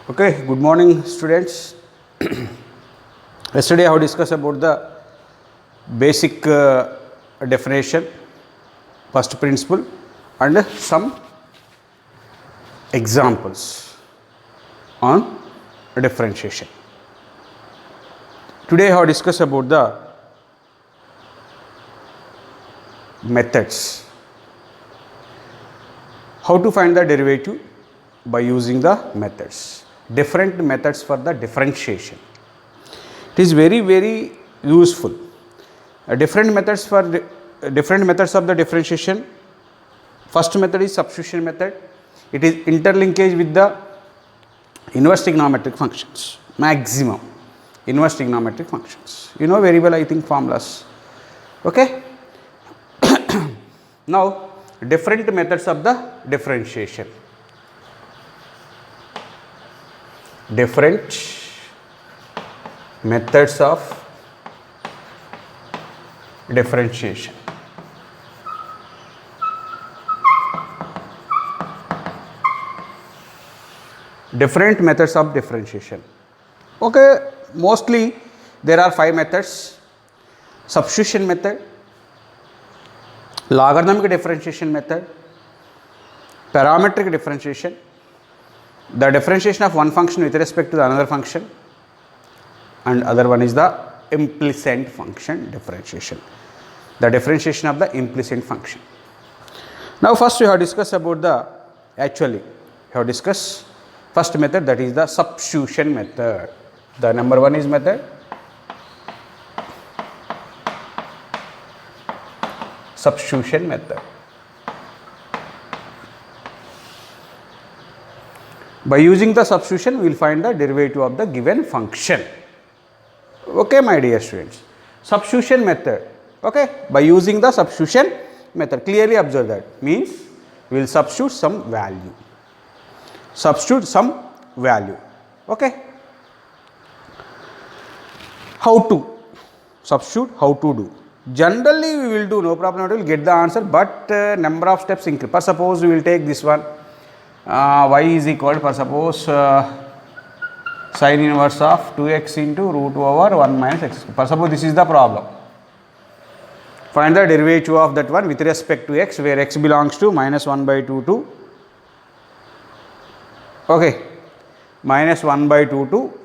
Okay, good morning students. Yesterday I have discussed about the basic definition, first principle and some examples on differentiation. Today I have discussed about the methods, how to find the derivative by using the methods, different methods for the differentiation. It is very useful. Different methods for different methods of the differentiation. First method is substitution method. It is interlinkage with the inverse trigonometric functions, maximum inverse trigonometric functions. You know very well, I think, formulas. Okay. Now different methods of the differentiation. Different methods of differentiation. Different methods of differentiation. Okay, mostly there are 5 methods: substitution method, logarithmic differentiation method, parametric differentiation, the differentiation of one function with respect to the another function, and other one is the implicit function differentiation, the differentiation of the implicit function. Now first we have discussed about the, we have discussed first method, that is the substitution method. The number 1 is method substitution method. By using the substitution, we will find the derivative of the given function. Okay, my dear students, substitution method. Okay, by using the substitution method, clearly observe that, means we will substitute some value. Substitute some value. Okay. How to substitute? How to do? Generally, we will do no problem. We will get the answer, but number of steps increase. For suppose we will take this one. Y is equal to, for suppose, sin inverse of 2x into root over 1 minus x. For suppose this is the problem. Find the derivative of that one with respect to x, where x belongs to minus 1 by 2 to, okay, minus 1 by 2 to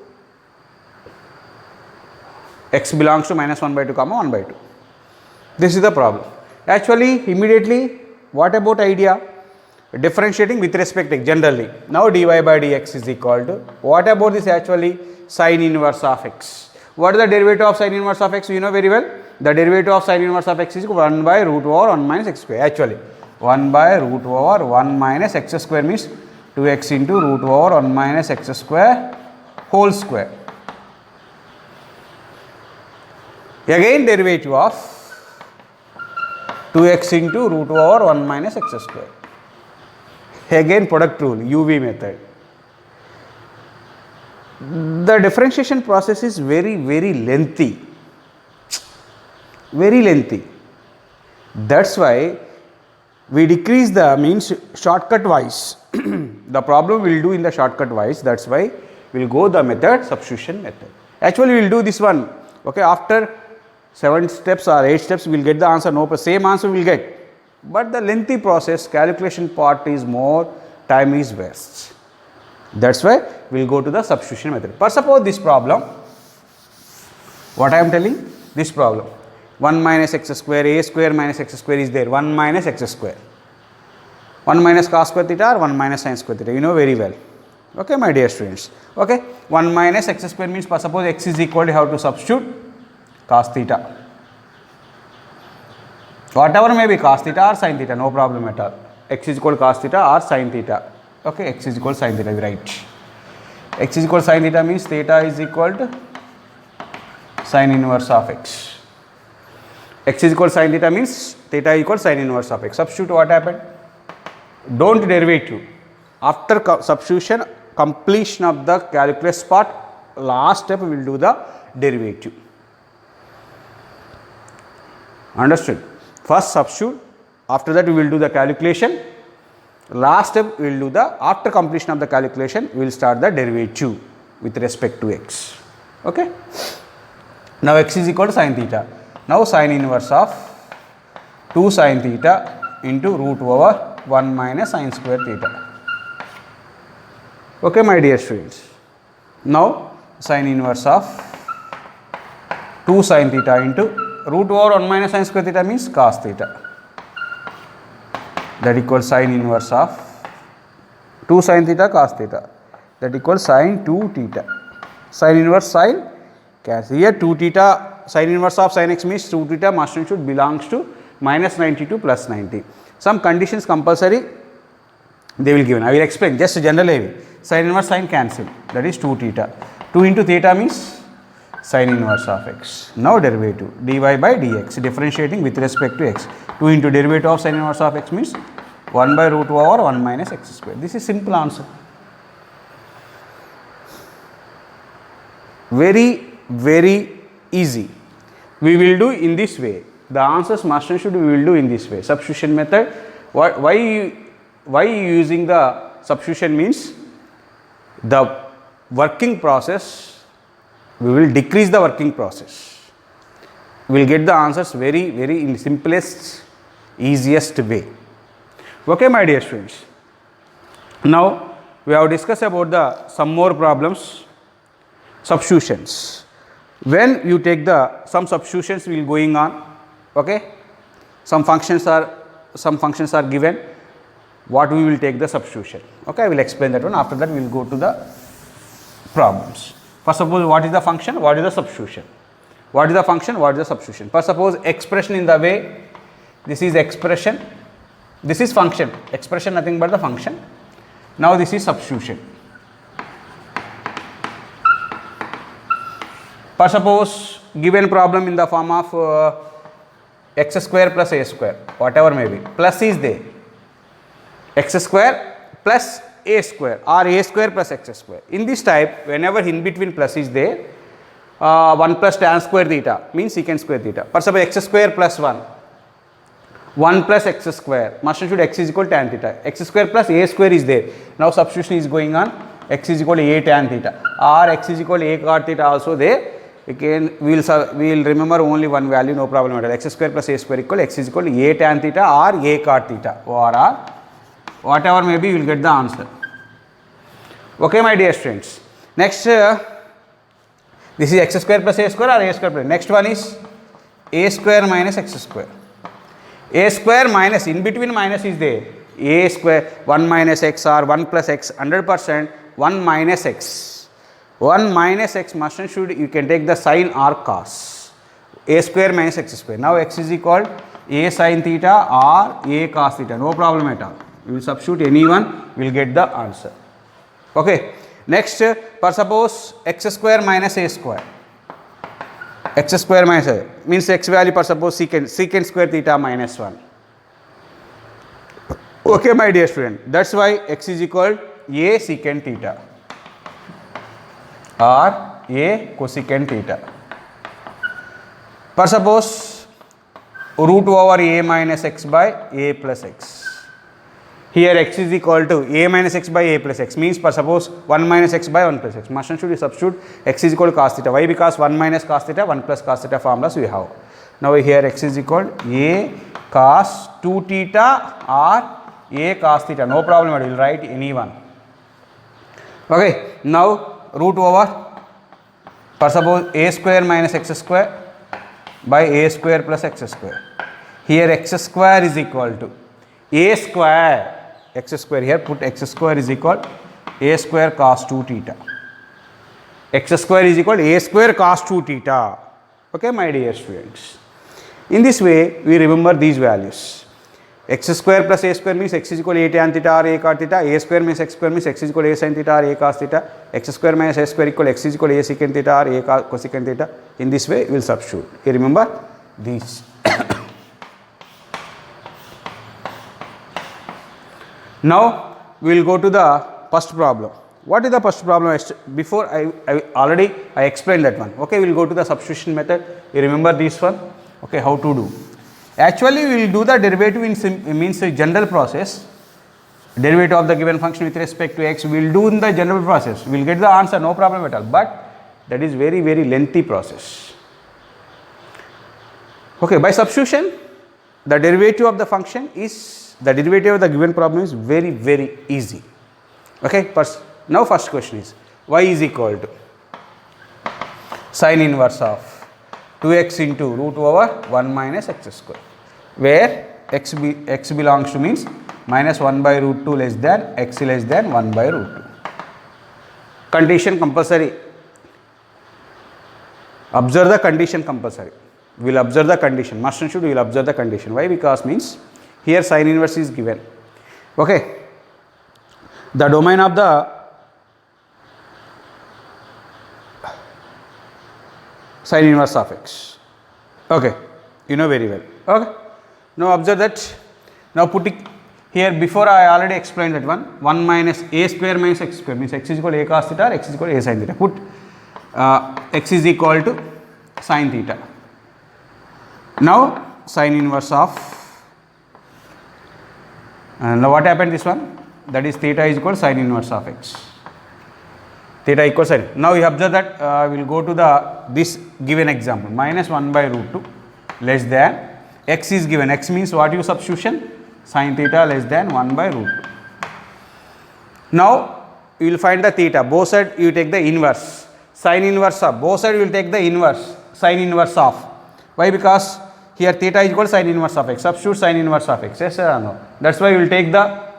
x belongs to minus 1 by 2 comma 1 by 2. This is the problem. Actually, immediately, what about idea? Differentiating with respect to x generally. Now dy by dx is equal to, what about this actually? Sin inverse of x. What is the derivative of sin inverse of x? You know very well. The derivative of sin inverse of x is 1 by root over 1 minus x square. Actually 1 by root over 1 minus x square means 2x into root over 1 minus x square whole square. Again derivative of 2x into root over 1 minus x square. Again product rule, UV method. The differentiation process is very lengthy. Very lengthy. That's why we decrease the, means shortcut wise. The problem we will do in the shortcut wise. That's why we will go the method substitution method. Actually we will do this one. Okay, after 7 steps or 8 steps we will get the answer. No, same answer we will get. But the lengthy process, calculation part is more, time is waste. That's why we will go to the substitution method. For suppose this problem, what I am telling, this problem, 1 minus x square, a square minus x square is there, 1 minus x square, 1 minus cos square theta or 1 minus sin square theta, you know very well. Okay, my dear students. Okay, 1 minus x square means, for suppose x is equal to, how to substitute cos theta. Whatever may be, cos theta or sin theta, no problem at all. X is equal to cos theta or sin theta. Okay, x is equal to sin theta, we write. X is equal to sin theta means theta is equal to sin inverse of x. X is equal to sin theta means theta equal to sin inverse of x. Substitute, what happened? Don't derivative. After substitution, completion of the calculus part, last step we will do the derivative. Understood? First substitute, after that we will do the calculation, last step we will do the, after completion of the calculation we will start the derivative with respect to x. Okay. Now x is equal to sin theta. Now sin inverse of 2 sin theta into root over 1 minus sin square theta. Okay, my dear students. Now sin inverse of 2 sin theta into root over 1 minus sin square theta means cos theta. That equals sin inverse of 2 sin theta cos theta. That equals sin 2 theta. Sin inverse sin cancel. Here 2 theta, sin inverse of sin x means 2 theta must and should belongs to minus 92 plus 90. Some conditions compulsory they will given. I will explain just generally. Sin inverse sin cancel, that is 2 theta. 2 into theta means sin inverse of x. Now derivative dy by dx, differentiating with respect to x. 2 into derivative of sin inverse of x means 1 by root over 1 minus x square. This is simple answer. Very easy. We will do in this way. The answers must and should we will do in this way. Substitution method. Why using the substitution means the working process, we will decrease the working process. We will get the answers very in simplest, easiest way. Okay, my dear students. Now we have discussed about some more problems. Substitutions. When you take some substitutions will going on. Okay, some functions are given. What we will take the substitution. Okay, I will explain that one. After that we will go to the problems. First of all, what is the function? What is the substitution? What is the function? What is the substitution? First, suppose expression in the way, this is expression, this is function. Expression nothing but the function. Now this is substitution. First, suppose given problem in the form of x square plus a square, whatever may be, plus is there. X square plus a square or a square plus x square. In this type, whenever in between plus is there, 1 plus tan square theta means secant square theta. For example, x square plus 1, 1 plus x square, must and should x is equal to tan theta. X square plus a square is there. Now substitution is going on, x is equal to a tan theta or x is equal to a cot theta also there. Again, we will remember only one value, no problem at all. X square plus a square equal x is equal to a tan theta or a cot theta or whatever may be, you will get the answer. Okay, my dear students. Next, this is x square plus a square or a square plus. Next one is a square minus x square. A square minus, in between minus is there. A square, 1 minus x or 1 plus x, 100%, 1 minus x. 1 minus x must and should, you can take the sine or cos. A square minus x square. Now x is equal to a sine theta or a cos theta. No problem at all. You will substitute anyone, we will get the answer. Okay. Next, for suppose x square minus a square. X square minus a means x value for suppose secant square theta minus 1. Okay, my dear student. That's why x is equal to a secant theta or a cosecant theta. For suppose root over a minus x by a plus x. Here x is equal to a minus x by a plus x means for suppose 1 minus x by 1 plus x. Must and should you substitute x is equal to cos theta. Why? Because 1 minus cos theta, 1 plus cos theta formulas we have. Now here x is equal to a cos 2 theta or a cos theta. No problem, I will write any one. Okay. Now root over, for suppose a square minus x square by a square plus x square. Here x square is equal to a square, x square, here put x square is equal a square cos 2 theta. X square is equal to a square cos 2 theta. Okay, my dear students. In this way, we remember these values. X square plus a square means x is equal to a tan theta or a cot theta. A square means x square means x is equal to a sin theta or a cos theta. X square minus a square equal x is equal to a secant theta or a cosecant theta. In this way, we will substitute. You remember these. Now, we will go to the first problem. What is the first problem? Before I explained that one. Okay, we will go to the substitution method. You remember this one? Okay, how to do? Actually, we will do the derivative in means a general process. Derivative of the given function with respect to x, we will do in the general process. We will get the answer, no problem at all. But that is very, very lengthy process. Okay, by substitution, the derivative of the function is, the derivative of the given problem is very, very easy. Okay, now first question is, y is equal to sine inverse of 2x into root over 1 minus x square, where x belongs to means minus 1 by root 2 less than x less than 1 by root 2. Condition compulsory. Observe the condition compulsory. We will observe the condition. Must and should, we will observe the condition. Why? Because means here sine inverse is given. Okay. The domain of the sine inverse of x. Okay. You know very well. Okay. Now observe that. Now put it here, before I already explained that one. 1 minus a square minus x square means x is equal to a cos theta or x is equal to a sin theta. Put x is equal to sin theta. Now sine inverse of, now what happened this one? That is theta is equal to sine inverse of x. Theta equals sine. Now you observe that we will go to this given example, minus 1 by root 2 less than x is given. X means what you substitution? Sin theta less than 1 by root 2. Now you will find the theta. Both sides you take the inverse. Sin inverse of, both sides you will take the inverse. Sin inverse of. Why? Because here theta is equal to sin inverse of x. Substitute sin inverse of x. Yes or no? That's why you will take the,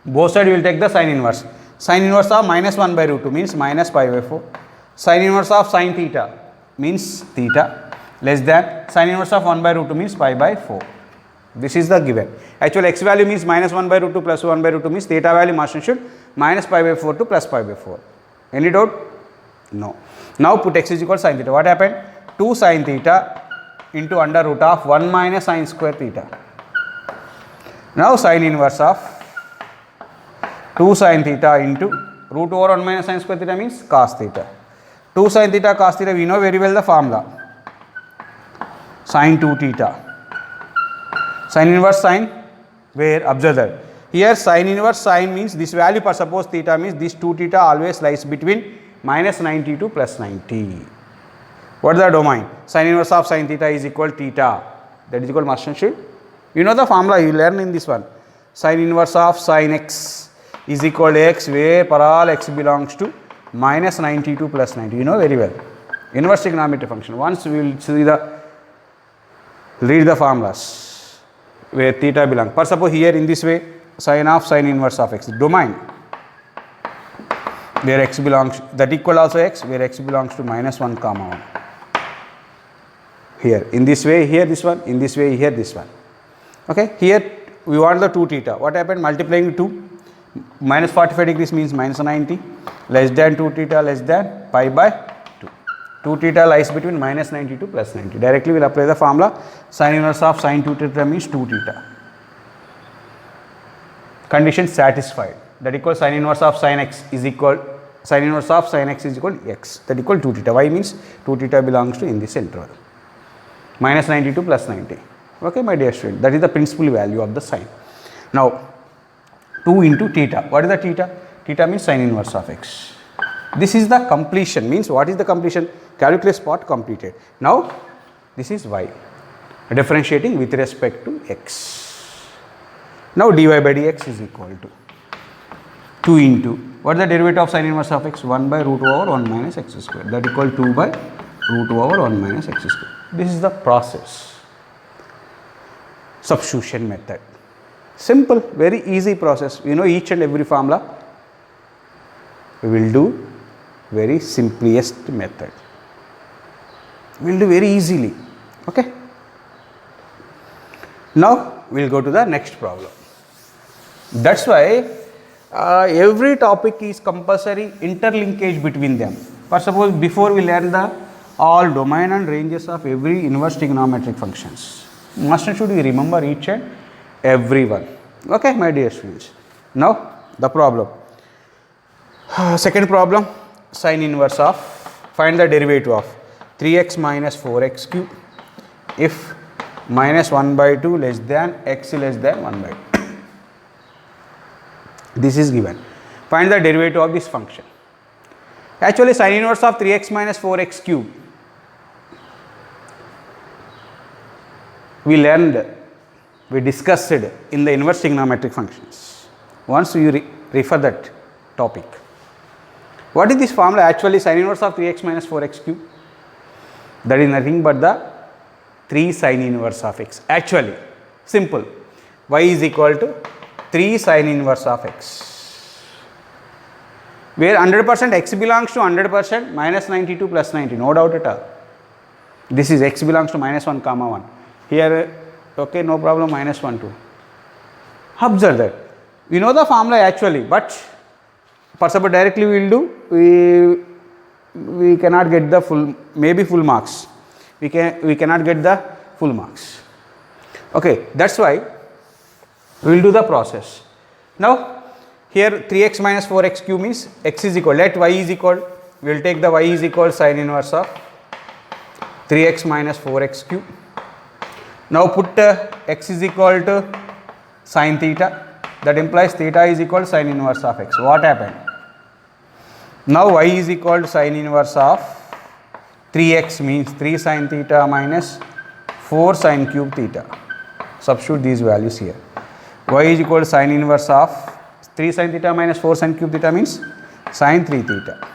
both sides you will take the sin inverse. Sin inverse of minus 1 by root 2 means minus pi by 4. Sin inverse of sin theta means theta less than sin inverse of 1 by root 2 means pi by 4. This is the given. Actual x value means minus 1 by root 2 plus 1 by root 2 means theta value must and should minus pi by 4 to plus pi by 4. Any doubt? No. Now put x is equal to sin theta. What happened? 2 sin theta into under root of 1 minus sin square theta. Now sin inverse of 2 sin theta into root over 1 minus sin square theta means cos theta. 2 sin theta cos theta, we know very well the formula. Sin 2 theta. Sin inverse sin, where observe that. Here sin inverse sin means this value per suppose theta means this 2 theta always lies between minus 90 to plus 90. What is the domain? Sin inverse of sin theta is equal to theta. That is equal to must and should. You know the formula, you learn in this one. Sin inverse of sin x is equal to x, where for all x belongs to minus 90 to plus 90. You know very well. Inverse trigonometric function. Once we will see read the formulas where theta belongs. For suppose here in this way, sin of sin inverse of x. Domain where x belongs, that equal also x, where x belongs to minus 1 comma 1. Here in this way, here this one, in this way, here this one. Okay, here we want the 2 theta. What happened? Multiplying 2, minus 45 degrees means minus 90, less than 2 theta less than pi by 2. 2 theta lies between minus 90 to plus 90. Directly we will apply the formula. Sin inverse of sin 2 theta means 2 theta. Condition satisfied. That equals sin inverse of sin x is equal, sin inverse of sin x is equal to x. That equal 2 theta. Y means 2 theta belongs to in this interval. Minus 90 to plus 90. Okay, my dear student. That is the principal value of the sine. Now, 2 into theta. What is the theta? Theta means sin inverse of x. This is the completion. Means what is the completion? Calculus part completed. Now, this is y. Differentiating with respect to x. Now, dy by dx is equal to 2 into, what is the derivative of sin inverse of x? 1 by root over 1 minus x square. That equal 2 by root over 1 minus x square. This is the process. Substitution method. Simple, very easy process. You know each and every formula. We will do very simplest method. We will do very easily. Okay. Now we will go to the next problem. That's why every topic is compulsory interlinkage between them. For suppose before we learn the all domain and ranges of every inverse trigonometric functions. Must and should we remember each and every one. Okay, my dear students. Now the problem. Second problem, sine inverse of, find the derivative of 3x minus 4x cube if minus 1 by 2 less than x less than 1 by 2. This is given. Find the derivative of this function. Actually, sine inverse of 3x minus 4x cube, we learned, we discussed it in the inverse trigonometric functions. Once you refer that topic. What is this formula? Actually, sine inverse of 3x minus 4x cube, that is nothing but the 3 sine inverse of x. Actually, simple, y is equal to 3 sine inverse of x, where 100% x belongs to 100% minus 92 plus 90, no doubt at all. This is x belongs to minus 1 comma 1. Here, okay, no problem, minus 1, 2. Observe that. We know the formula actually, but for suppose directly we will do, we cannot get the full, maybe full marks. We cannot get the full marks. Okay, that's why we will do the process. Now, here 3x minus 4x cube means x is equal, let y is equal, we will take the y is equal sine inverse of 3x minus 4x cube. Now put x is equal to sine theta, that implies theta is equal to sine inverse of x. What happened? Now y is equal to sine inverse of 3x means 3 sine theta minus 4 sine cube theta. Substitute these values here. Y is equal to sine inverse of 3 sine theta minus 4 sine cube theta means sine 3 theta.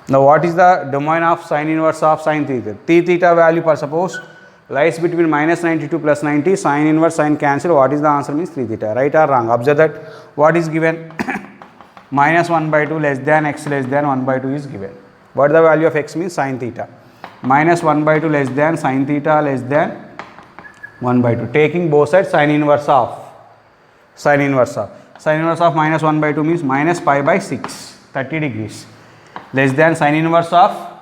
Now what is the domain of sine inverse of sine theta? 3 theta value per suppose lies between minus 92 plus 90, sine inverse, sine cancel. What is the answer means 3 theta. Right or wrong? Observe that what is given minus 1 by 2 less than x less than 1 by 2 is given. What the value of x means sine theta. Minus 1 by 2 less than sine theta less than 1 by 2. Taking both sides sine inverse of. Sine inverse of minus 1 by 2 means minus pi by 6, 30 degrees. Less than sine inverse of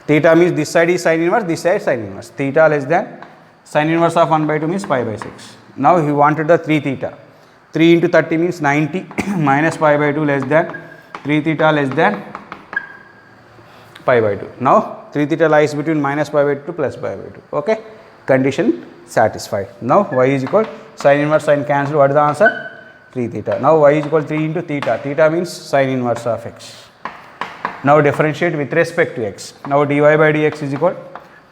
theta means this side is sine inverse, this side sine inverse. Theta less than sine inverse of 1 by 2 means pi by 6. Now he wanted the 3 theta. 3 into 30 means 90 minus pi by 2 less than 3 theta less than pi by 2. Now 3 theta lies between minus pi by 2 plus pi by 2. Okay, condition satisfied. Now y is equal sine inverse, sine cancel. What is the answer? 3 theta. Now y is equal 3 into theta. Theta means sine inverse of x. Now differentiate with respect to x. Now dy by dx is equal,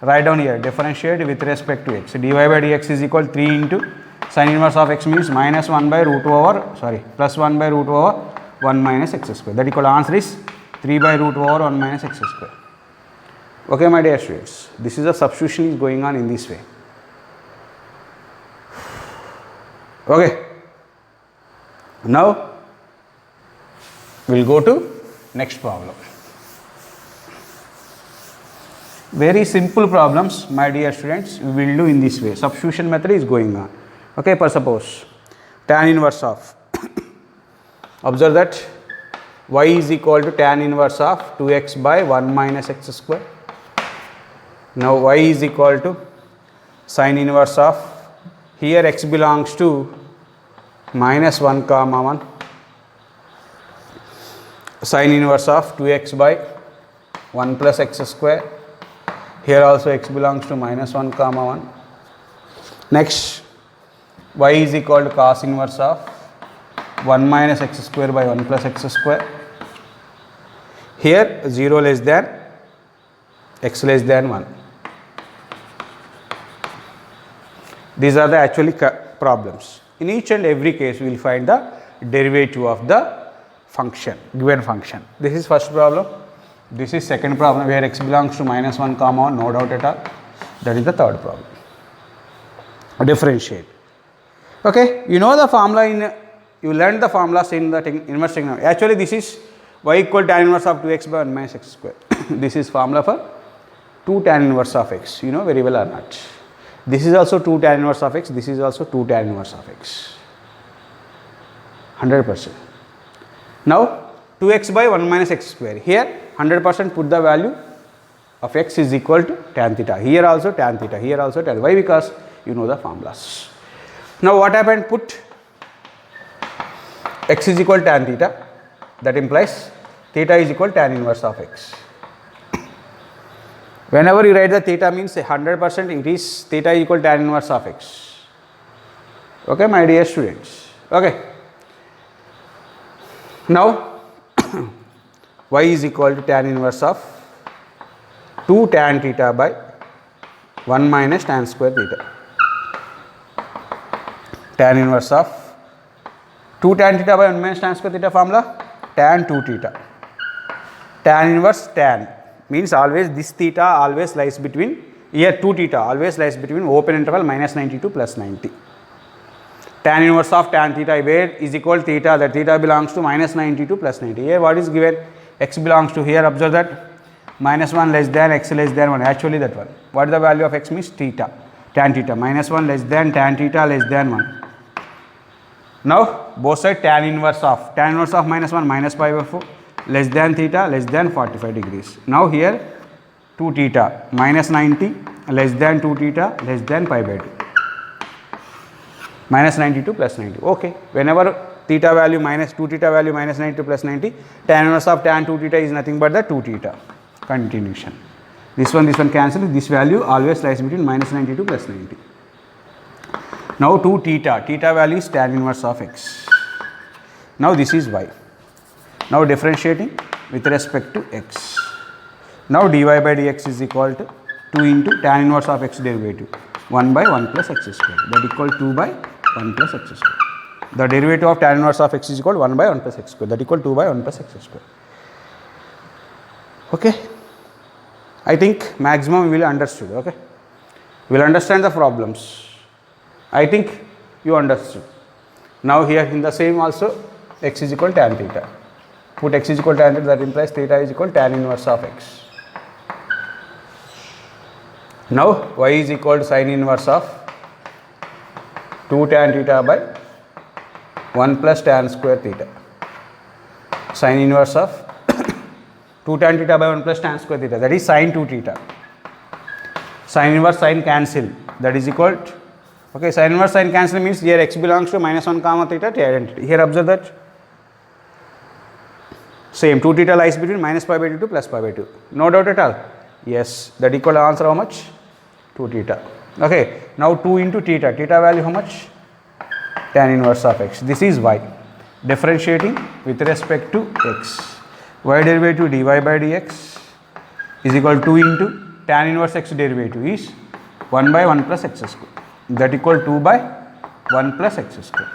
write down here, differentiate with respect to x. Dy by dx is equal 3 into sine inverse of x means minus 1 by root over, sorry, plus 1 by root over 1 minus x square. That equal answer is 3 by root over 1 minus x square. Okay, my dear students, this is a substitution is going on in this way. Okay. Now we will go to next problem. Very simple problems, my dear students, we will do in this way. Substitution method is going on. Okay, for suppose tan inverse of observe that y is equal to tan inverse of 2x by 1 minus x square. Now y is equal to sine inverse of, here x belongs to minus 1 comma 1, sine inverse of 2x by 1 plus x square. Here also x belongs to minus 1 comma 1. Next y is equal to cos inverse of 1 minus x square by 1 plus x square. Here 0 less than x less than 1. These are the actually problems. In each and every case we will find the derivative of the function, given function. This is first problem. This is second problem where x belongs to minus 1 comma 1, no doubt at all. That is the third problem. Differentiate. Okay, you know the formula in, you learned the formulas in the inverse trigonometry. Actually this is y equal tan inverse of 2x by 1 minus x square. This is formula for 2 tan inverse of x, you know very well or not. This is also 2 tan inverse of x, this is also 2 tan inverse of x, 100%. Now 2x by 1 minus x square, here 100% put the value of x is equal to tan theta, here also tan theta, here also tan. Why? Because you know the formulas. Now what happened? Put x is equal to tan theta, That implies theta is equal to tan inverse of x. Whenever you write the theta means 100%, it is theta equal to tan inverse of x. Okay, my dear students. Okay. Now, y is equal to tan inverse of 2 tan theta by 1 minus tan square theta. Tan inverse of 2 tan theta by 1 minus tan square theta formula, tan 2 theta. Tan inverse tan means always this theta always lies between, here 2 theta always lies between open interval minus 90 to plus 90. Tan inverse of tan theta where is equal to theta, that theta belongs to minus 90 to plus 90. Here what is given? X belongs to, here observe that minus 1 less than x less than 1, actually that one. What is the value of x means theta, tan theta, minus 1 less than tan theta less than 1. Now both side tan inverse of minus 1 minus pi by 4 less than theta less than 45 degrees. Now here 2 theta minus 90 less than 2 theta less than pi by 2. Minus 90 to plus 90. Okay. Whenever theta value minus 2 theta value minus 90 to plus 90, tan inverse of tan 2 theta is nothing but the 2 theta. Continuation. This one cancel. This value always lies between minus 90 to plus 90. Now 2 theta. Theta value is tan inverse of x. Now this is y. Now differentiating with respect to x. Now dy by dx is equal to 2 into tan inverse of x derivative 1 by 1 plus x square, that equal 2 by 1 plus x square. The derivative of tan inverse of x is equal to 1 by 1 plus x square, that equal 2 by 1 plus x square. Okay. I think maximum we will understood. Okay. We will understand the problems. I think you understood. Now here in the same also x is equal to tan theta. Put x is equal to tan theta, that implies theta is equal to tan inverse of x. Now y is equal to sin inverse of 2 tan theta by 1 plus tan square theta. Sin inverse of 2 tan theta by 1 plus tan square theta, that is sin 2 theta. Sin inverse sin cancel, that is equal to, okay, sin inverse sin cancel means here x belongs to minus 1 comma theta, identity. Here observe that same 2 theta lies between minus pi by 2 to plus pi by 2. No doubt at all. Yes, that equal answer how much? 2 theta. Okay, now 2 into theta. Theta value how much? Tan inverse of x. This is y. Differentiating with respect to x. Y derivative dy by dx is equal to 2 into tan inverse x derivative is 1 by 1 plus x square. That equal 2 by 1 plus x square.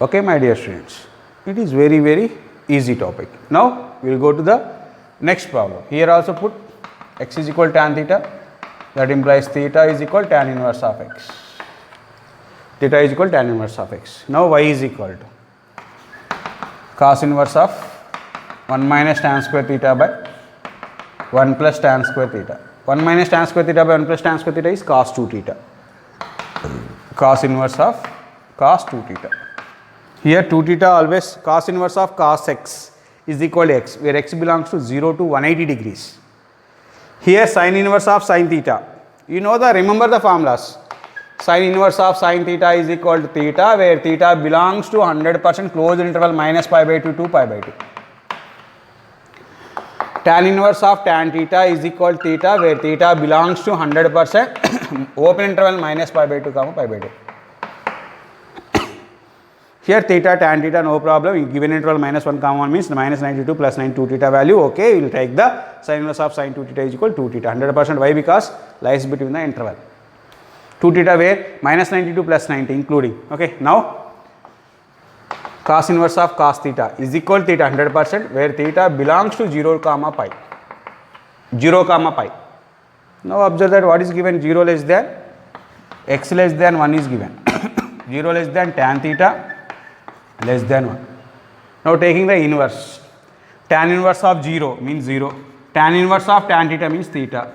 Okay, my dear students. It is very easy topic. Now we will go to the next problem. Here also put x is equal to tan theta, that implies theta is equal to tan inverse of x. Theta is equal to tan inverse of x. Now y is equal to cos inverse of 1 minus tan square theta by 1 plus tan square theta. 1 minus tan square theta by 1 plus tan square theta is cos 2 theta. Cos inverse of cos 2 theta. Here 2 theta always cos inverse of cos x is equal to x, where x belongs to 0 to 180 degrees. Here sin inverse of sin theta. You know remember the formulas. Sin inverse of sin theta is equal to theta, where theta belongs to 100% closed interval minus pi by 2 to pi by 2. Tan inverse of tan theta is equal to theta, where theta belongs to 100% open interval minus pi by 2 comma pi by 2. Here theta tan theta no problem, given interval minus 1 comma 1 means minus 92 plus 92 theta value. Okay, we will take the sin inverse of sin 2 theta is equal to 2 theta. 100% why? Because lies between the interval. 2 theta where minus 92 plus 90 including. Okay, now cos inverse of cos theta is equal to theta 100%, where theta belongs to 0 comma pi. 0 comma pi. Now observe that what is given, 0 less than x less than 1 is given. 0 less than tan theta less than 1. Now taking the inverse. Tan inverse of 0 means 0. Tan inverse of tan theta means theta.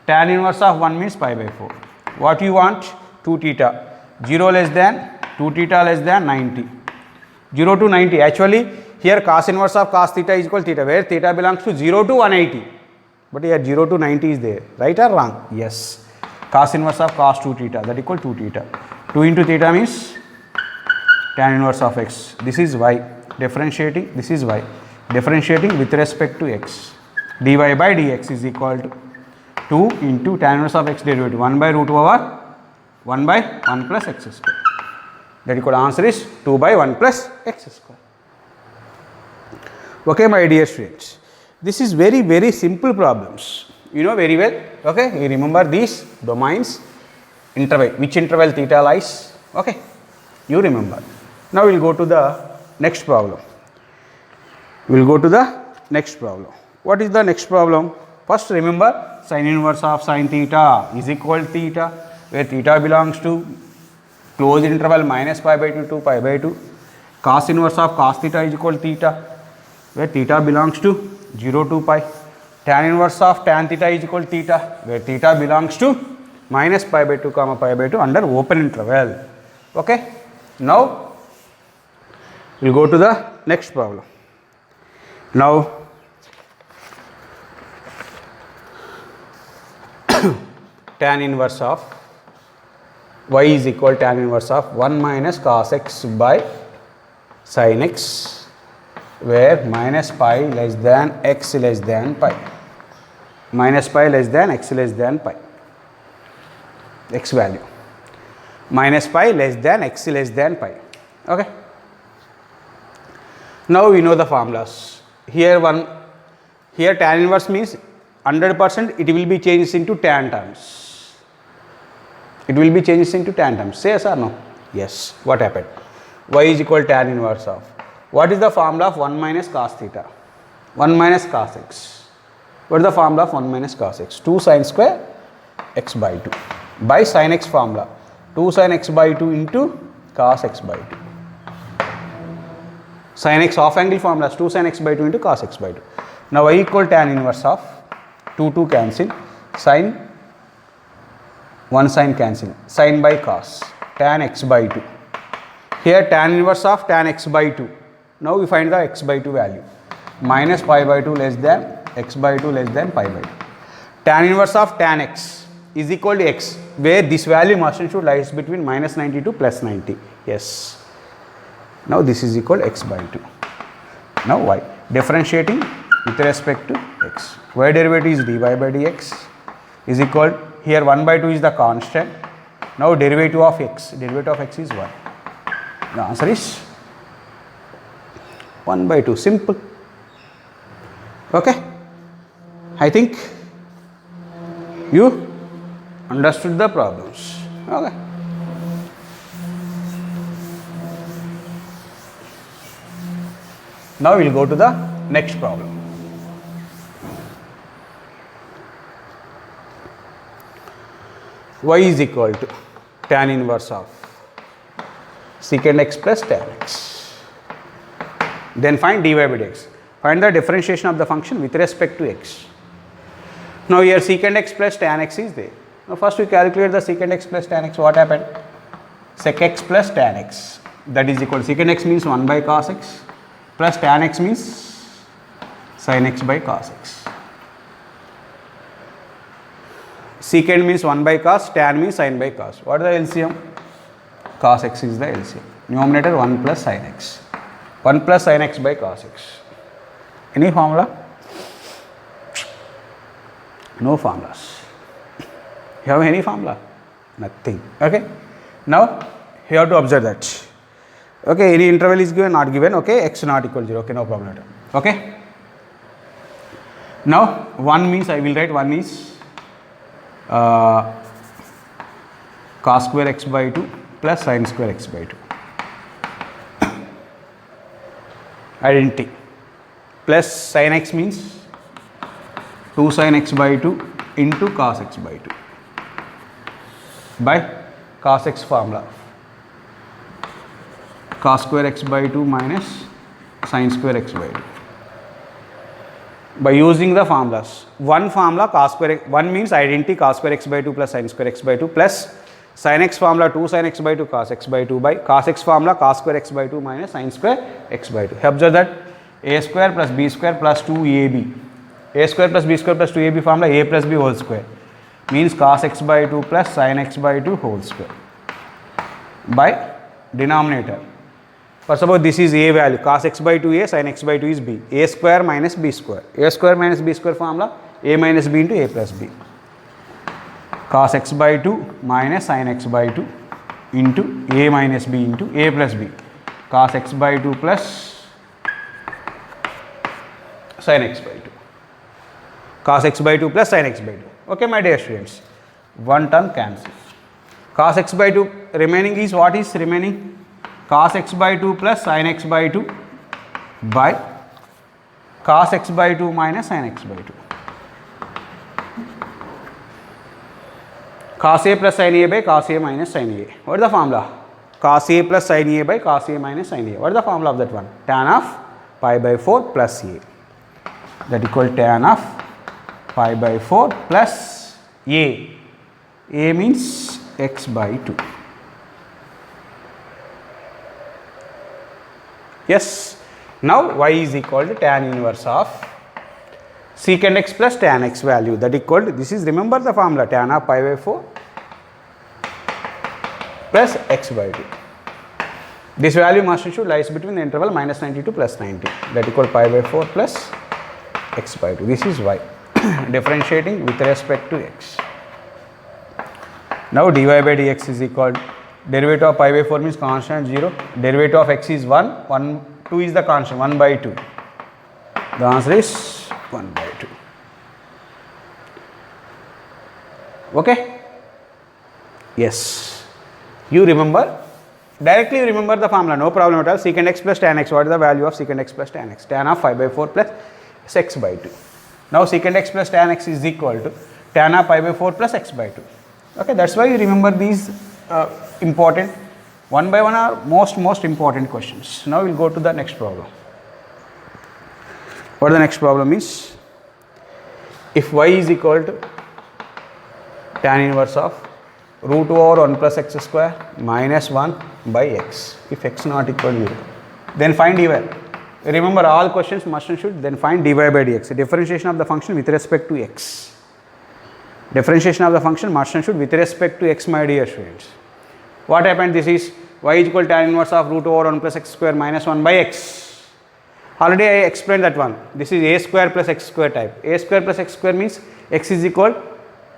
Tan inverse of 1 means pi by 4. What you want? 2 theta. 0 less than 2 theta less than 90. 0 to 90. Actually here cos inverse of cos theta is equal to theta, where theta belongs to 0 to 180. But here 0 to 90 is there. Right or wrong? Yes. Cos inverse of cos 2 theta, that equal 2 theta. 2 into theta means tan inverse of x. This is y. Differentiating, this is y. Differentiating with respect to x. dy by dx is equal to 2 into tan inverse of x derivative 1 by root over 1 by 1 plus x square. That equal answer is 2 by 1 plus x square. Okay, my dear students. This is very simple problems. You know very well. Okay, you remember these domains, interval, which interval theta lies. Okay, you remember. Now we will go to the next problem. We will go to the next problem. What is the next problem? First remember sin inverse of sin theta is equal to theta, where theta belongs to closed interval minus pi by 2 to pi by 2. Cos inverse of cos theta is equal to theta, where theta belongs to 0 to pi. Tan inverse of tan theta is equal to theta, where theta belongs to minus pi by 2 comma pi by 2 under open interval. Okay. Now we will go to the next problem. Now tan inverse of y is equal to tan inverse of 1 minus cos x by sin x, where minus pi less than x less than pi. Minus pi less than x less than pi. X value. Minus pi less than x less than pi. Okay. Now we know the formulas. Here tan inverse means 100% it will be changed into tan terms. It will be changed into tan terms. Say yes or no? Yes. What happened? Y is equal to tan inverse of. What is the formula of 1 minus cos theta? 1 minus cos x. What is the formula of 1 minus cos x? 2 sin square x by 2 by sin x formula. 2 sin x by 2 into cos x by 2. Sin x off angle formula is 2 sin x by 2 into cos x by 2. Now y equal tan inverse of 2 cancel, sin 1 sin cancel, sin by cos, tan x by 2. Here tan inverse of tan x by 2. Now we find the x by 2 value. Minus pi by 2 less than x by 2 less than pi by 2. Tan inverse of tan x is equal to x, where this value must and should lies between minus 90 to plus 90. Yes. Now this is equal to x by 2. Now y. Differentiating with respect to x. Y derivative is dy by dx is equal, here 1 by 2 is the constant. Now derivative of x is 1. The answer is 1 by 2. Simple. Okay. I think you understood the problems. Okay. Now we will go to the next problem. Y is equal to tan inverse of secant x plus tan x. Then find dy by dx. Find the differentiation of the function with respect to x. Now here secant x plus tan x is there. Now first we calculate the secant x plus tan x. What happened? Sec x plus tan x, that is equal to secant x means 1 by cos x plus tan x means sin x by cos x. Secant means 1 by cos, tan means sin by cos. What is the LCM? Cos x is the LCM. Numerator 1 plus sin x. 1 plus sin x by cos x. Any formula? No formulas. You have any formula? Nothing. Okay. Now you have to observe that. Okay, any interval is given, not given. Okay, x not equal to 0. Okay, no problem at all. Okay. Now 1 means I will write 1 is cos square x by 2 plus sin square x by 2. Identity. Plus sin x means 2 sin x by 2 into cos x by 2 by cos x formula. Cos square x by 2 minus sin square x by 2. By using the formulas, one formula cos square x, one means identity cos square x by 2 plus sin square x by 2 plus sin x formula 2 sin x by 2 cos x by 2 by cos x formula cos square x by 2 minus sin square x by 2. Observe that a square plus b square plus 2ab. A square plus b square plus 2ab formula a plus b whole square means cos x by 2 plus sin x by 2 whole square by denominator For suppose this is a value, cos x by 2 a, sin x by 2 is b. A square minus b square. A square minus b square formula, a minus b into a plus b. Cos x by 2 minus sin x by 2 into a minus b into a plus b. Cos x by 2 plus sin x by 2. Cos x by 2 plus sin x by 2. Okay, my dear students. One term cancel. Cos x by 2 remaining is what is remaining? Cos x by 2 plus sin x by 2 by cos x by 2 minus sin x by 2. Cos a plus sin a by cos a minus sin a. What is the formula? Cos a plus sin a by cos a minus sin a. What is the formula of that one? Tan of pi by 4 plus a. That equal tan of pi by 4 plus a. A means x by 2. Yes. Now y is equal to tan inverse of secant x plus tan x value, that equal to, this is, remember the formula, tan of pi by 4 plus x by 2. This value must and should lies between the interval minus 90 to plus 90, that equal pi by 4 plus x by 2. This is y differentiating with respect to x. Now dy by dx is equal, derivative of pi by 4 means constant 0, derivative of x is 1, 2 is the constant, 1 by 2. The answer is 1 by 2. Okay? Yes. You remember, directly you remember the formula, no problem at all. Secant x plus tan x, what is the value of secant x plus tan x? Tan of 5 by 4 plus x by 2. Now secant x plus tan x is equal to tan of pi by 4 plus x by 2. Okay, that's why you remember these important, one by one are most important questions. Now we'll go to the next problem. What the next problem is? If y is equal to tan inverse of root over 1 plus x square minus 1 by x, if x not equal to 0, then find dy. Remember, all questions must and should, then find dy by dx, differentiation of the function with respect to x. Differentiation of the function must and should with respect to x, my dear students. What happened? This is y is equal to tan inverse of root over 1 plus x square minus 1 by x. Already I explained that one. This is a square plus x square type. A square plus x square means x is equal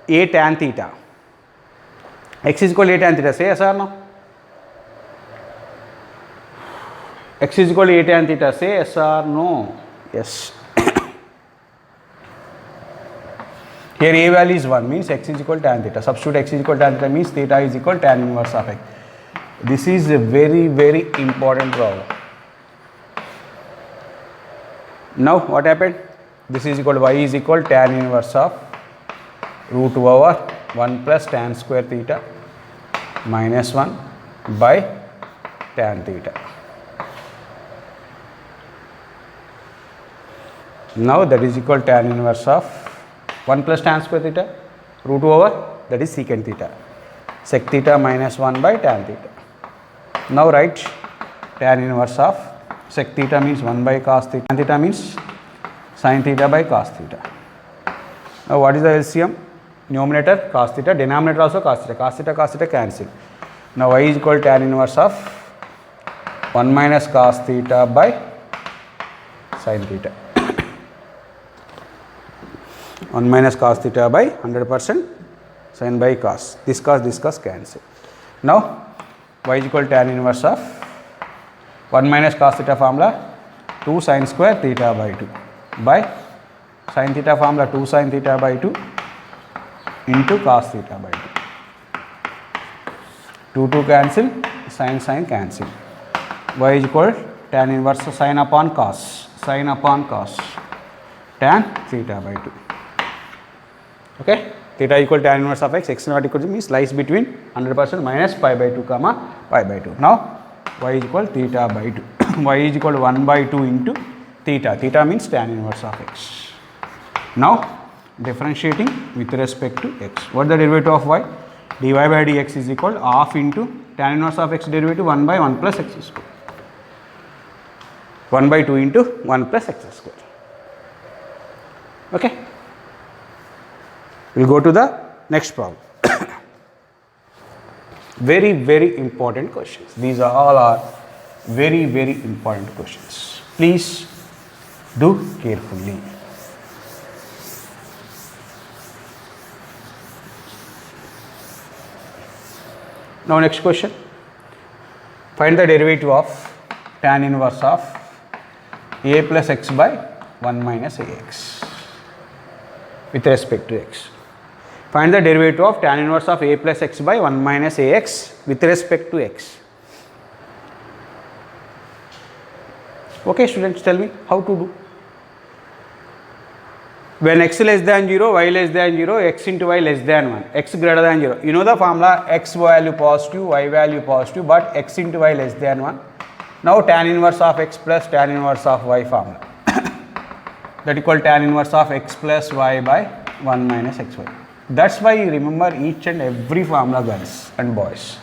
a tan theta. X is equal to a tan theta. Say yes or no? X is equal to a tan theta. Say yes or no? Yes. Here a value is 1, means x is equal to tan theta. Substitute x is equal to tan theta means theta is equal to tan inverse of x. This is a very important problem. Now what happened? This is equal to y is equal to tan inverse of root over 1 plus tan square theta minus 1 by tan theta. Now that is equal to tan inverse of 1 plus tan square theta root over, that is secant theta, sec theta minus 1 by tan theta. Now write tan inverse of sec theta means 1 by cos theta, tan theta means sin theta by cos theta. Now what is the LCM? Numerator cos theta, denominator also cos theta cancel. Now y is equal to tan inverse of 1 minus cos theta by sin theta. 1 minus cos theta by 100% sin by cos. This cos cancel. Now y is equal to tan inverse of 1 minus cos theta formula 2 sin square theta by 2 by sin theta formula 2 sin theta by 2 into cos theta by 2. 2 cancel, sin cancel. Y is equal to tan inverse of sin upon cos tan theta by 2. Okay, theta equal to tan inverse of x, x not equal to means lies between 100% minus pi by 2 comma pi by 2. Now y is equal to theta by 2. Y is equal to 1 by 2 into theta means tan inverse of x. Now differentiating with respect to x. What is the derivative of y? dy by dx is equal to half into tan inverse of x derivative 1 by 1 plus x square. 1 by 2 into 1 plus x square. Okay. We will go to the next problem. Very important questions. These are all are Very, very important questions. Please do carefully. Now next question. Find the derivative of tan inverse of a plus x by 1 minus ax with respect to x. Find the derivative of tan inverse of a plus x by 1 minus ax with respect to x. Okay students, tell me how to do. When x less than 0, y less than 0, x into y less than 1, x greater than 0. You know the formula, x value positive, y value positive, but x into y less than 1. Now tan inverse of x plus tan inverse of y formula. That equal tan inverse of x plus y by 1 minus xy. That's why you remember each and every formula, girls and boys.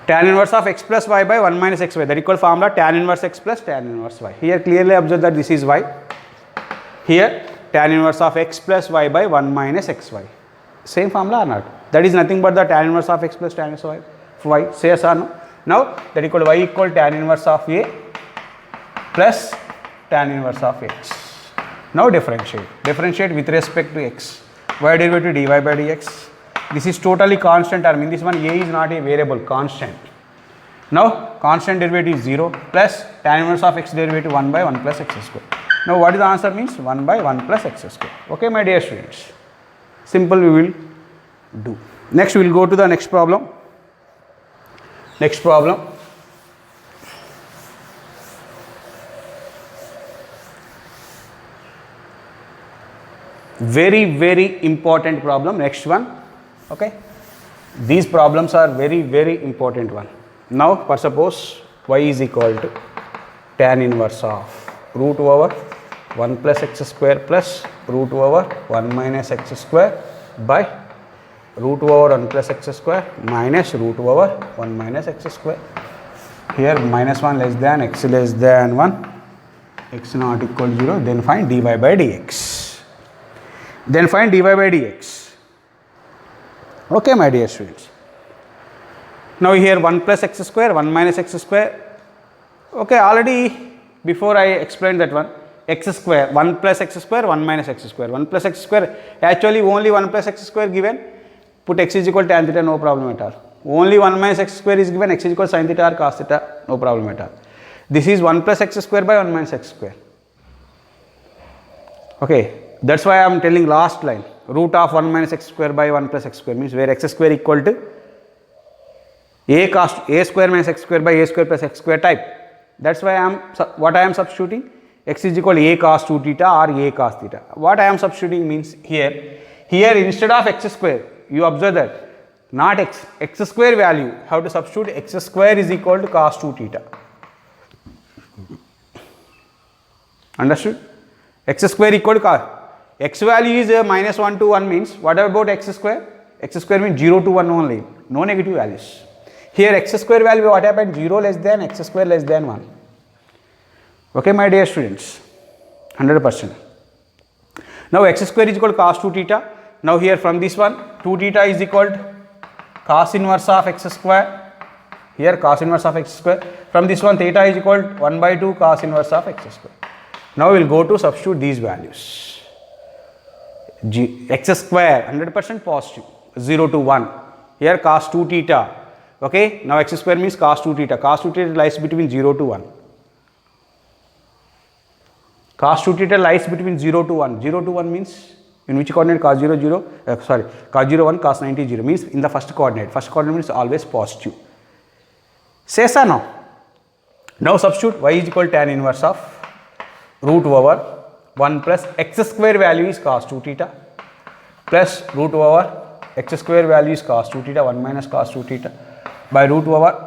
Tan inverse of x plus y by 1 minus xy. That equal formula tan inverse x plus tan inverse y. Here clearly observe that this is y. Here tan inverse of x plus y by 1 minus xy. Same formula or not? That is nothing but the tan inverse of x plus tan inverse y. Say yes or no? Now that equal y equal tan inverse of a plus tan inverse of x. Now differentiate. Differentiate with respect to x. Y derivative dy by dx. This is totally constant term. In this one, a is not a variable, constant. Now constant derivative is 0 plus tan inverse of x derivative 1 by 1 plus x square. Now what is the answer means? 1 by 1 plus x square. Okay my dear students. Simple we will do. Next we will go to the next problem. Next problem. Very, very important problem. Next one. Okay. These problems are very, very important one. Now for suppose y is equal to tan inverse of root over 1 plus x square plus root over 1 minus x square by root over 1 plus x square minus root over 1 minus x square. Here minus 1 less than x less than 1, x not equal to 0, then find dy by dx. Then find dy by dx. Okay my dear students. Now here 1 plus x square, 1 minus x square. Okay, already before I explained that one, x square, 1 plus x square, 1 minus x square, 1 plus x square, actually only 1 plus x square given, put x is equal to tan theta, no problem at all. Only 1 minus x square is given, x is equal to sin theta or cos theta, no problem at all. This is 1 plus x square by 1 minus x square. Okay, that's why I am telling last line, root of 1 minus x square by 1 plus x square means where x square equal to a square minus x square by a square plus x square type. That's why I am substituting x is equal to a cos 2 theta or a cos theta. What I am substituting means here instead of x square, you observe that not x square value, how to substitute x square is equal to cos 2 theta. Understood? X square equal to cos. X value is minus 1 to 1 means what about x square? X square means 0 to 1 only, no negative values. Here x square value what happened? 0 less than x square less than 1. Okay my dear students, 100%. Now x square is equal to cos 2 theta. Now here from this one 2 theta is equal to cos inverse of x square. Here cos inverse of x square. From this one theta is equal to 1 by 2 cos inverse of x square. Now we will go to substitute these values. X square 100% positive, 0 to 1. Here cos 2 theta. Okay, now x square means cos 2 theta. Cos 2 theta lies between 0 to 1. Cos 2 theta lies between 0 to 1. 0 to 1 means in which coordinate? Cos 0 0, cos 0 1, cos 90 0 means in the first coordinate. First coordinate means always positive. Say so now. Now substitute y is equal to tan inverse of root over 1 plus x square value is cos 2 theta plus root over x square value is cos 2 theta 1 minus cos 2 theta by root over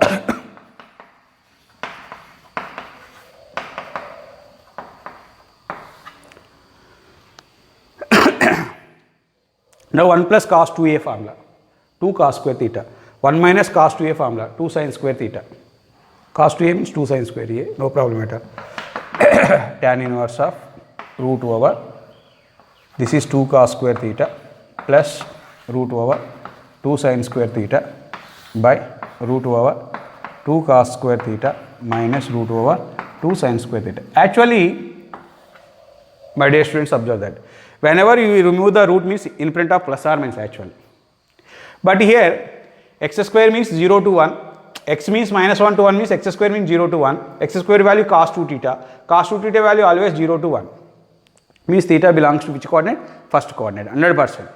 now 1 plus cos 2a formula 2 cos square theta 1 minus cos 2a formula 2 sin square theta. Cos 2a means 2 sin square a, no problem at all. Tan inverse of root over this is 2 cos square theta plus root over 2 sin square theta by root over 2 cos square theta minus root over 2 sin square theta. Actually, my dear students, observe that whenever you remove the root means in front of plus or minus actually. But here x square means 0 to 1, x means minus 1 to 1 means x square means 0 to 1, x square value cos 2 theta, cos 2 theta value always 0 to 1, means theta belongs to which coordinate? First coordinate, 100%.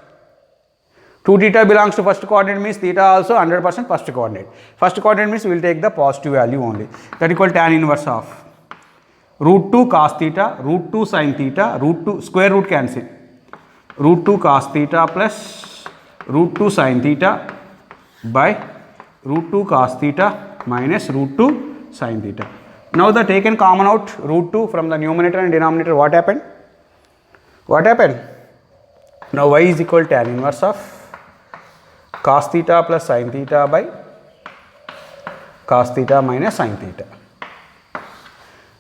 2 theta belongs to first coordinate means theta also 100% first coordinate. First coordinate means we will take the positive value only. That equal tan inverse of root 2 cos theta, root 2 sin theta, root 2 square root cancel, root 2 cos theta plus root 2 sin theta by root 2 cos theta minus root 2 sin theta. Now the taken common out root 2 from the numerator and denominator, what happened? What happened? Now y is equal to tan inverse of cos theta plus sin theta by cos theta minus sin theta.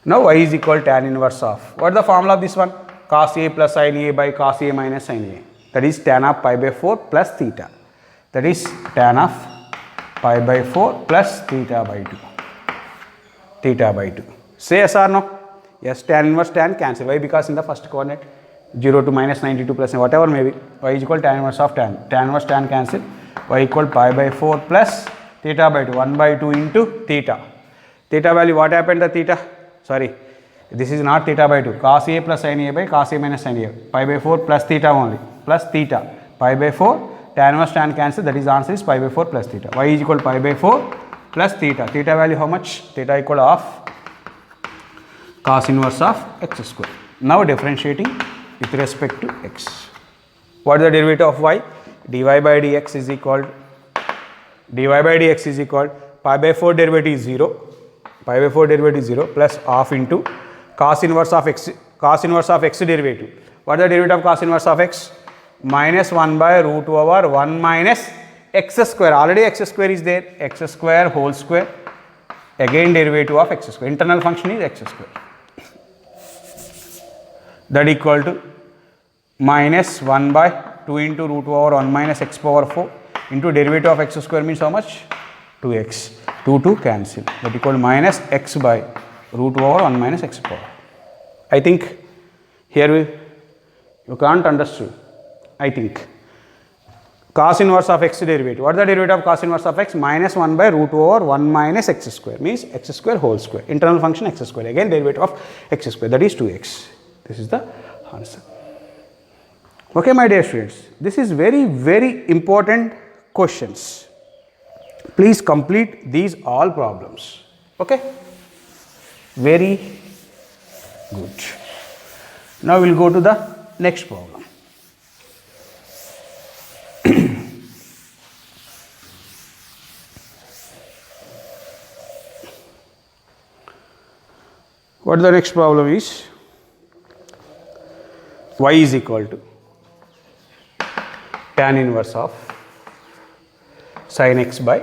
Now y is equal to tan inverse of, what is the formula of this one? Cos A plus sin A by cos A minus sin A. That is tan of pi by 4 plus theta. That is tan of pi by 4 plus theta by 2. Theta by 2. Say yes or no? Yes, tan inverse tan cancel. Why? Because in the first coordinate 0 to minus 92 plus whatever may be. Y is equal to tan inverse of tan. Tan inverse tan cancel. Y equal pi by 4 plus theta by 2. 1 by 2 into theta. Theta value, what happened to theta? Sorry, this is not theta by 2. Cos A plus sin A by cos A minus sin A. Pi by 4 plus theta only. Plus theta. Pi by 4. Tan inverse tan cancel. That is answer is pi by 4 plus theta. Y is equal to pi by 4 plus theta. Theta value how much? Theta equal to half cos inverse of x square. Now differentiating with respect to x. What is the derivative of y? Dy by dx is equal pi by 4 derivative is 0. Pi by 4 derivative is 0 plus half into cos inverse of x derivative. What is the derivative of cos inverse of x? Minus 1 by root over 1 minus x square. Already x square is there. X square whole square. Again derivative of x square. Internal function is x square. That equal to minus 1 by 2 into root over 1 minus x power 4 into derivative of x square means how much? 2x. 2 cancel. That equal to minus x by root over 1 minus x power. I think here you can't understand. I think cos inverse of x derivative. What is the derivative of cos inverse of x? Minus 1 by root over 1 minus x square means x square whole square. Internal function x square. Again derivative of x square, that is 2x. This is the answer. Okay, my dear students, this is very, very important questions. Please complete these all problems. Okay, very good. Now we will go to the next problem. What the next problem is? Y is equal to tan inverse of sin x by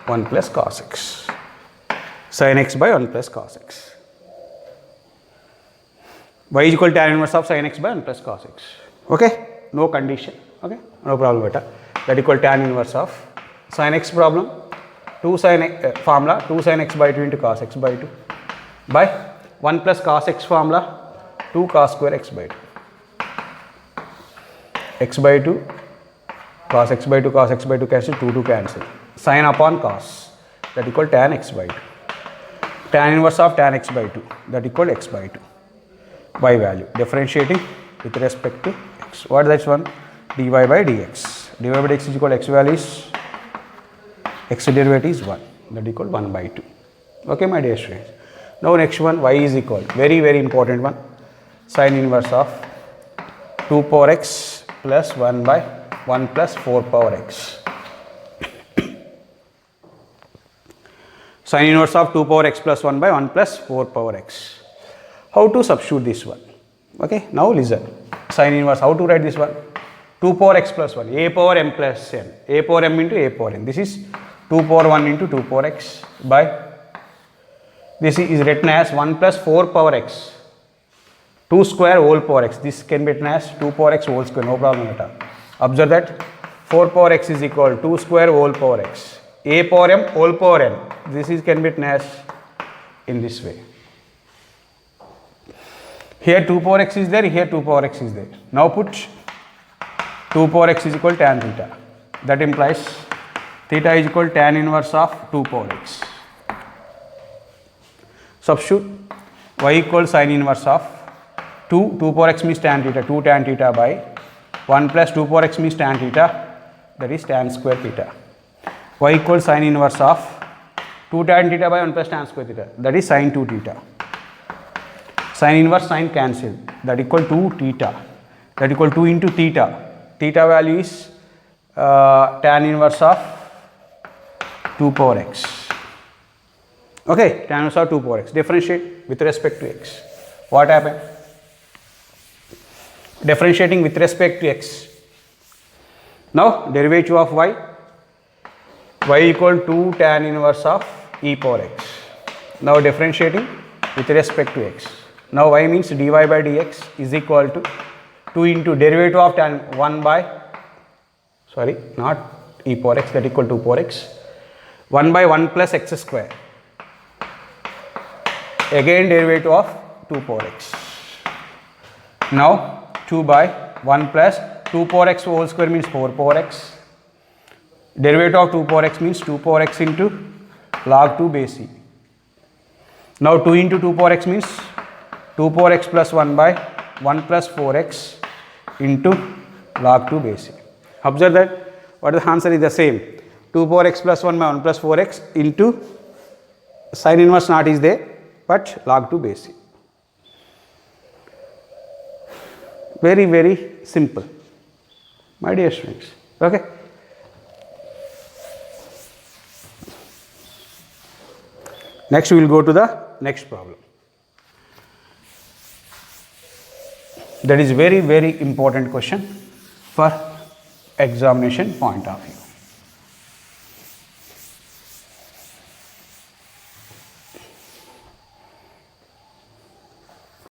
1 plus cos x. Sin x by 1 plus cos x. Y is equal to tan inverse of sin x by 1 plus cos x. Okay, no condition. Okay, no problem beta. That equal to tan inverse of sin x problem, 2 sin x, formula 2 sin x by 2 into cos x by 2 by 1 plus cos x formula 2 cos square x by 2. X by 2 cos x by 2 cos x by 2 cancel, 2 cancel. Sin upon cos, that equal tan x by 2. Tan inverse of tan x by 2, that equal x by 2. Y value differentiating with respect to x. What is that one? Dy by dx. Dy by dx is equal to x value is x derivative is 1, that equal 1 by 2. Okay, my dear students. Now next one, y is equal, very, very important one, sin inverse of 2 power x plus 1 by 1 plus 4 power x. Sin inverse of 2 power x plus 1 by 1 plus 4 power x. How to substitute this one? Okay, now listen. Sin inverse, how to write this one? 2 power x plus 1, a power m plus n, a power m into a power n. This is 2 power 1 into 2 power x by, this is written as 1 plus 4 power x, 2 square whole power x. This can be written as 2 power x whole square, no problem at all. Observe that 4 power x is equal to 2 square whole power x. a power m whole power n. This is can be written as in this way. Here 2 power x is there, here 2 power x is there. Now put 2 power x is equal tan theta. That implies theta is equal tan inverse of 2 power x. Substitute y equals sin inverse of 2 power x means tan theta, 2 tan theta by 1 plus 2 power x means tan theta, that is tan square theta. Y equals sin inverse of 2 tan theta by 1 plus tan square theta, that is sin 2 theta. Sin inverse sin cancel, that equal to theta, that equal 2 into theta. Theta value is tan inverse of 2 power x. Okay, tan inverse of 2 power x. Differentiate with respect to x. What happened? Differentiating with respect to x. Now derivative of y equal to tan inverse of e power x. Now differentiating with respect to x. Now y means dy by dx is equal to 2 into derivative of tan 1 by, sorry, not e power x, that equal to 2 power x, 1 by 1 plus x square. Again derivative of 2 power x. Now 2 by 1 plus 2 power x whole square means 4 power x. Derivative of 2 power x means 2 power x into log 2 base e. Now 2 into 2 power x means 2 power x plus 1 by 1 plus 4x into log 2 base e. Observe that what the answer is the same. 2 power x plus 1 by 1 plus 4x into sin inverse not is there, but log 2 base e. Very, very simple, my dear students. Okay. Next we will go to the next problem. That is very, very important question for examination point of view.